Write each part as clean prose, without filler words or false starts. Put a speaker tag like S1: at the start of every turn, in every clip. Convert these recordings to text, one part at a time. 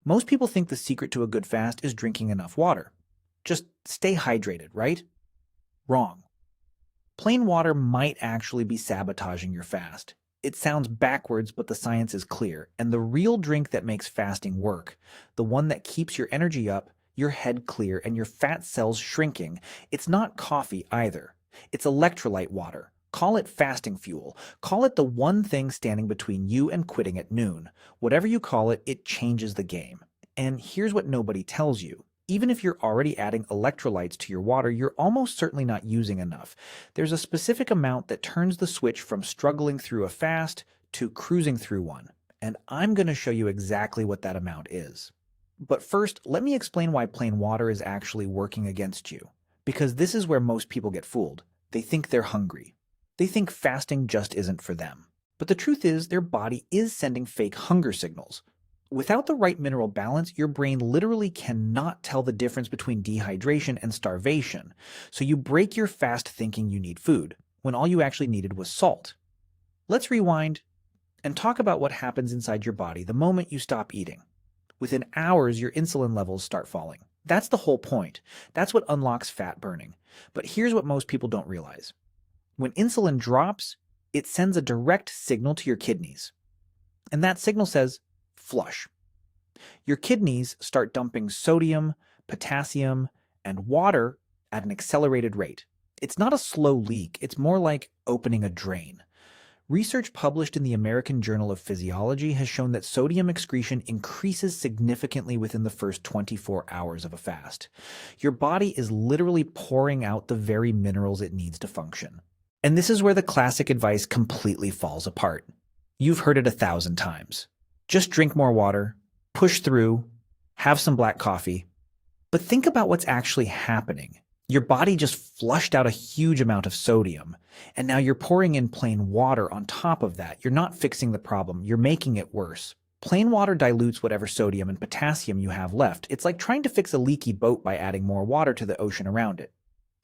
S1: Most people think the secret to a good fast is drinking enough water. Just stay hydrated, right? Wrong. Plain water might actually be sabotaging your fast. It sounds backwards, but the science is clear, and the real drink that makes fasting work, the one that keeps your energy up, your head clear, and your fat cells shrinking, it's not coffee either. It's electrolyte water. Call it fasting fuel. Call it the one thing standing between you and quitting at noon. Whatever you call it, it changes the game. And here's what nobody tells you. Even if you're already adding electrolytes to your water, you're almost certainly not using enough. There's a specific amount that turns the switch from struggling through a fast to cruising through one. And I'm going to show you exactly what that amount is. But first, let me explain why plain water is actually working against you. Because this is where most people get fooled. They think they're hungry. They think fasting just isn't for them. But the truth is, their body is sending fake hunger signals. Without the right mineral balance, your brain literally cannot tell the difference between dehydration and starvation. So you break your fast thinking you need food, when all you actually needed was salt. Let's rewind and talk about what happens inside your body the moment you stop eating. Within hours, your insulin levels start falling. That's the whole point. That's what unlocks fat burning. But here's what most people don't realize. When insulin drops, it sends a direct signal to your kidneys. And that signal says, flush. Your kidneys start dumping sodium, potassium, and water at an accelerated rate. It's not a slow leak, it's more like opening a drain. Research published in the American Journal of Physiology has shown that sodium excretion increases significantly within the first 24 hours of a fast. Your body is literally pouring out the very minerals it needs to function. And this is where the classic advice completely falls apart. You've heard it 1,000 times. Just drink more water, push through, have some black coffee. But think about what's actually happening. Your body just flushed out a huge amount of sodium, and now you're pouring in plain water on top of that. You're not fixing the problem, you're making it worse. Plain water dilutes whatever sodium and potassium you have left. It's like trying to fix a leaky boat by adding more water to the ocean around it.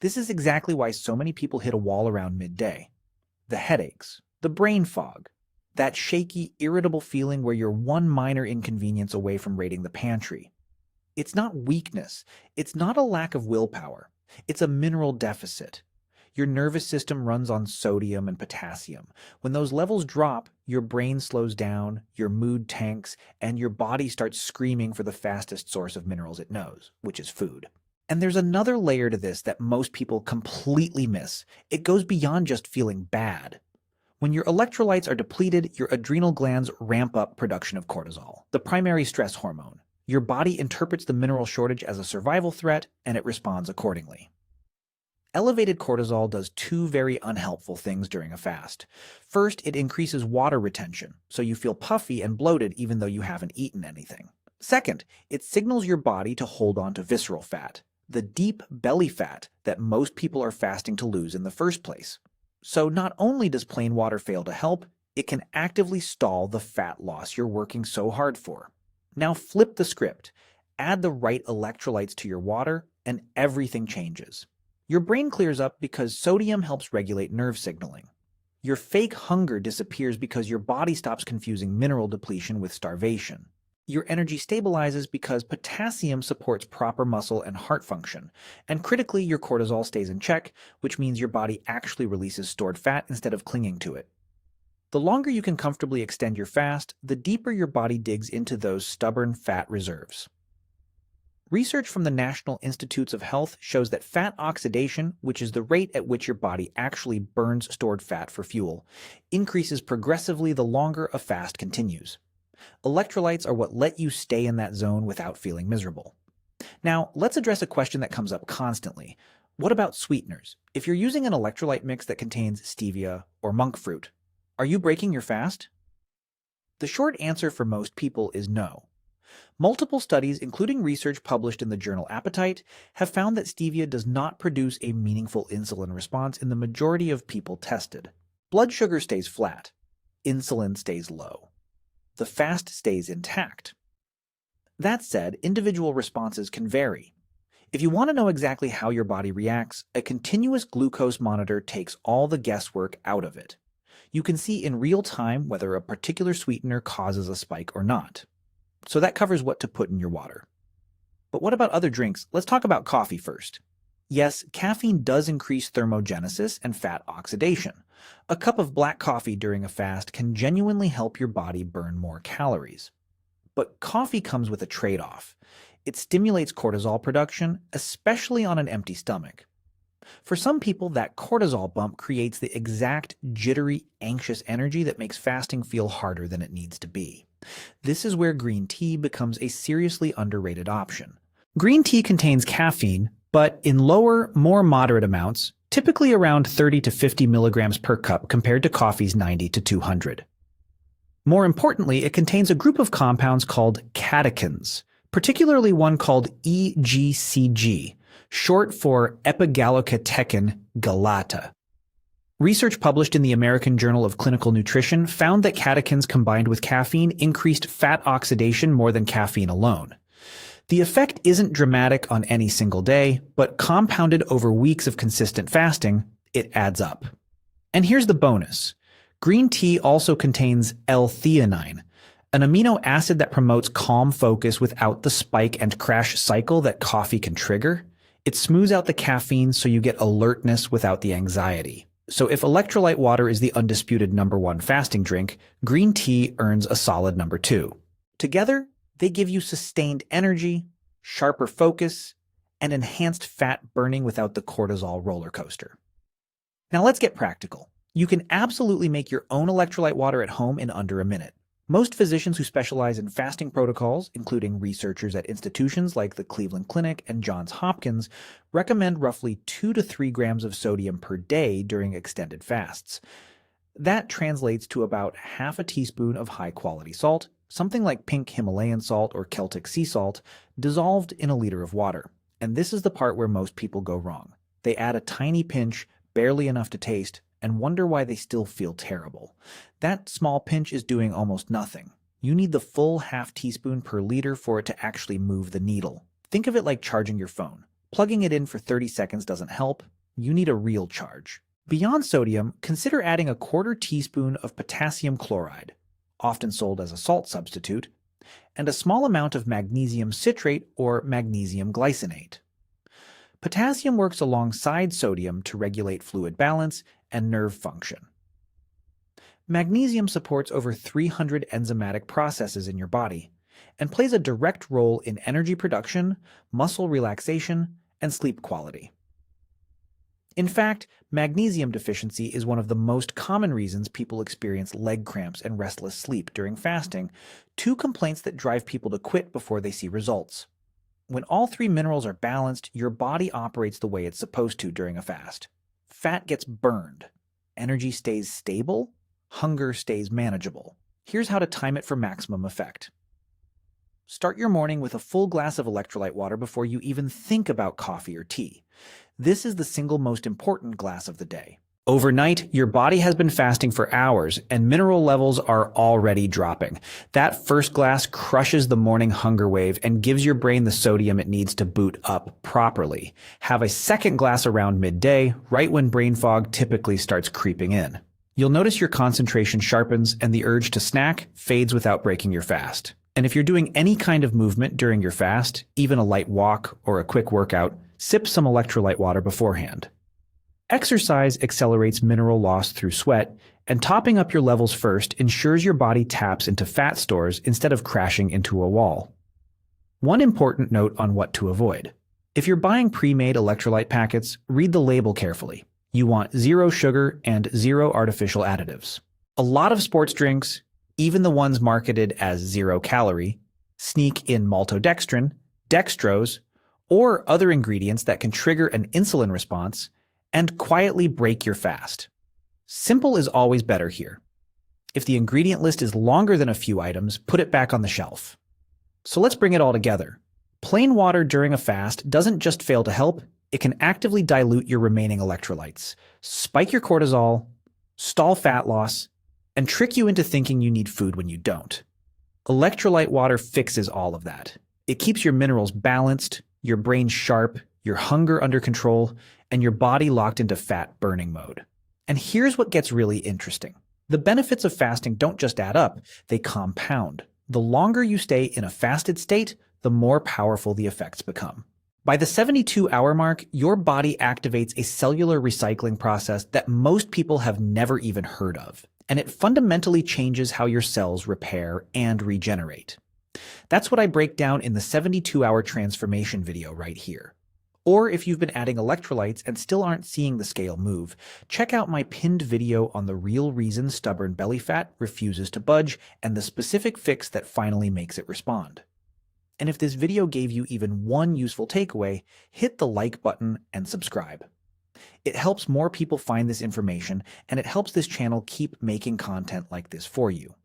S1: This is exactly why so many people hit a wall around midday. The headaches, the brain fog, that shaky, irritable feeling where you're one minor inconvenience away from raiding the pantry. It's not weakness. It's not a lack of willpower. It's a mineral deficit. Your nervous system runs on sodium and potassium. When those levels drop, your brain slows down, your mood tanks, and your body starts screaming for the fastest source of minerals it knows, which is food. And there's another layer to this that most people completely miss. It goes beyond just feeling bad. When your electrolytes are depleted, your adrenal glands ramp up production of cortisol, the primary stress hormone. Your body interprets the mineral shortage as a survival threat, and it responds accordingly. Elevated cortisol does two very unhelpful things during a fast. First, it increases water retention, so you feel puffy and bloated even though you haven't eaten anything. Second, it signals your body to hold on to visceral fat, the deep belly fat that most people are fasting to lose in the first place. So not only does plain water fail to help, it can actively stall the fat loss you're working so hard for. Now flip the script, add the right electrolytes to your water, and everything changes. Your brain clears up because sodium helps regulate nerve signaling. Your fake hunger disappears because your body stops confusing mineral depletion with starvation. Your energy stabilizes because potassium supports proper muscle and heart function. And critically, your cortisol stays in check, which means your body actually releases stored fat instead of clinging to it. The longer you can comfortably extend your fast, the deeper your body digs into those stubborn fat reserves. Research from the National Institutes of Health shows that fat oxidation, which is the rate at which your body actually burns stored fat for fuel, increases progressively the longer a fast continues. Electrolytes are what let you stay in that zone without feeling miserable. Now, let's address a question that comes up constantly. What about sweeteners? If you're using an electrolyte mix that contains stevia or monk fruit, are you breaking your fast? The short answer for most people is no. Multiple studies, including research published in the journal Appetite, have found that stevia does not produce a meaningful insulin response in the majority of people tested. Blood sugar stays flat. Insulin stays low. The fast stays intact. That said, individual responses can vary. If you want to know exactly how your body reacts, a continuous glucose monitor takes all the guesswork out of it. You can see in real time whether a particular sweetener causes a spike or not. So that covers what to put in your water. But what about other drinks? Let's talk about coffee first. Yes, caffeine does increase thermogenesis and fat oxidation. A cup of black coffee during a fast can genuinely help your body burn more calories. But coffee comes with a trade-off. It stimulates cortisol production, especially on an empty stomach. For some people, that cortisol bump creates the exact jittery, anxious energy that makes fasting feel harder than it needs to be. This is where green tea becomes a seriously underrated option. Green tea contains caffeine, but in lower, more moderate amounts, typically around 30 to 50 milligrams per cup compared to coffee's 90 to 200. More importantly, it contains a group of compounds called catechins, particularly one called EGCG, short for epigallocatechin galata. Research published in the American Journal of Clinical Nutrition found that catechins combined with caffeine increased fat oxidation more than caffeine alone. The effect isn't dramatic on any single day, but compounded over weeks of consistent fasting, it adds up. And here's the bonus. Green tea also contains L-theanine, an amino acid that promotes calm focus without the spike and crash cycle that coffee can trigger. It smooths out the caffeine so you get alertness without the anxiety. So if electrolyte water is the undisputed #1 fasting drink, green tea earns a solid #2. Together, they give you sustained energy, sharper focus, and enhanced fat burning without the cortisol roller coaster. Now let's get practical. You can absolutely make your own electrolyte water at home in under a minute. Most physicians who specialize in fasting protocols, including researchers at institutions like the Cleveland Clinic and Johns Hopkins, recommend roughly 2 to 3 grams of sodium per day during extended fasts. That translates to about half a teaspoon of high-quality salt, something like pink Himalayan salt or Celtic sea salt, dissolved in a liter of water. And this is the part where most people go wrong. They add a tiny pinch, barely enough to taste, and wonder why they still feel terrible. That small pinch is doing almost nothing. You need the full half teaspoon per liter for it to actually move the needle. Think of it like charging your phone. Plugging it in for 30 seconds doesn't help. You need a real charge. Beyond sodium, consider adding a 1/4 teaspoon of potassium chloride, often sold as a salt substitute, and a small amount of magnesium citrate or magnesium glycinate. Potassium works alongside sodium to regulate fluid balance and nerve function. Magnesium supports over 300 enzymatic processes in your body and plays a direct role in energy production, muscle relaxation, and sleep quality. In fact, magnesium deficiency is one of the most common reasons people experience leg cramps and restless sleep during fasting, 2 complaints that drive people to quit before they see results. When all 3 minerals are balanced, your body operates the way it's supposed to during a fast. Fat gets burned, energy stays stable, hunger stays manageable. Here's how to time it for maximum effect. Start your morning with a full glass of electrolyte water before you even think about coffee or tea. This is the single most important glass of the day. Overnight, your body has been fasting for hours, and mineral levels are already dropping. That first glass crushes the morning hunger wave and gives your brain the sodium it needs to boot up properly. Have a second glass around midday, right when brain fog typically starts creeping in. You'll notice your concentration sharpens and the urge to snack fades without breaking your fast. And if you're doing any kind of movement during your fast, even a light walk or a quick workout, sip some electrolyte water beforehand. Exercise accelerates mineral loss through sweat, and topping up your levels first ensures your body taps into fat stores instead of crashing into a wall. One important note on what to avoid. If you're buying pre-made electrolyte packets, read the label carefully. You want 0 sugar and 0 artificial additives. A lot of sports drinks, even the ones marketed as 0 calorie, sneak in maltodextrin, dextrose, or other ingredients that can trigger an insulin response and quietly break your fast. Simple is always better here. If the ingredient list is longer than a few items, put it back on the shelf. So let's bring it all together. Plain water during a fast doesn't just fail to help, it can actively dilute your remaining electrolytes, spike your cortisol, stall fat loss, and trick you into thinking you need food when you don't. Electrolyte water fixes all of that. It keeps your minerals balanced, your brain sharp, your hunger under control, and your body locked into fat burning mode. And here's what gets really interesting. The benefits of fasting don't just add up, they compound. The longer you stay in a fasted state, the more powerful the effects become. By the 72-hour mark, your body activates a cellular recycling process that most people have never even heard of, and it fundamentally changes how your cells repair and regenerate. That's what I break down in the 72-hour transformation video right here. Or if you've been adding electrolytes and still aren't seeing the scale move, check out my pinned video on the real reason stubborn belly fat refuses to budge and the specific fix that finally makes it respond. And if this video gave you even one useful takeaway, hit the like button and subscribe. It helps more people find this information, and it helps this channel keep making content like this for you.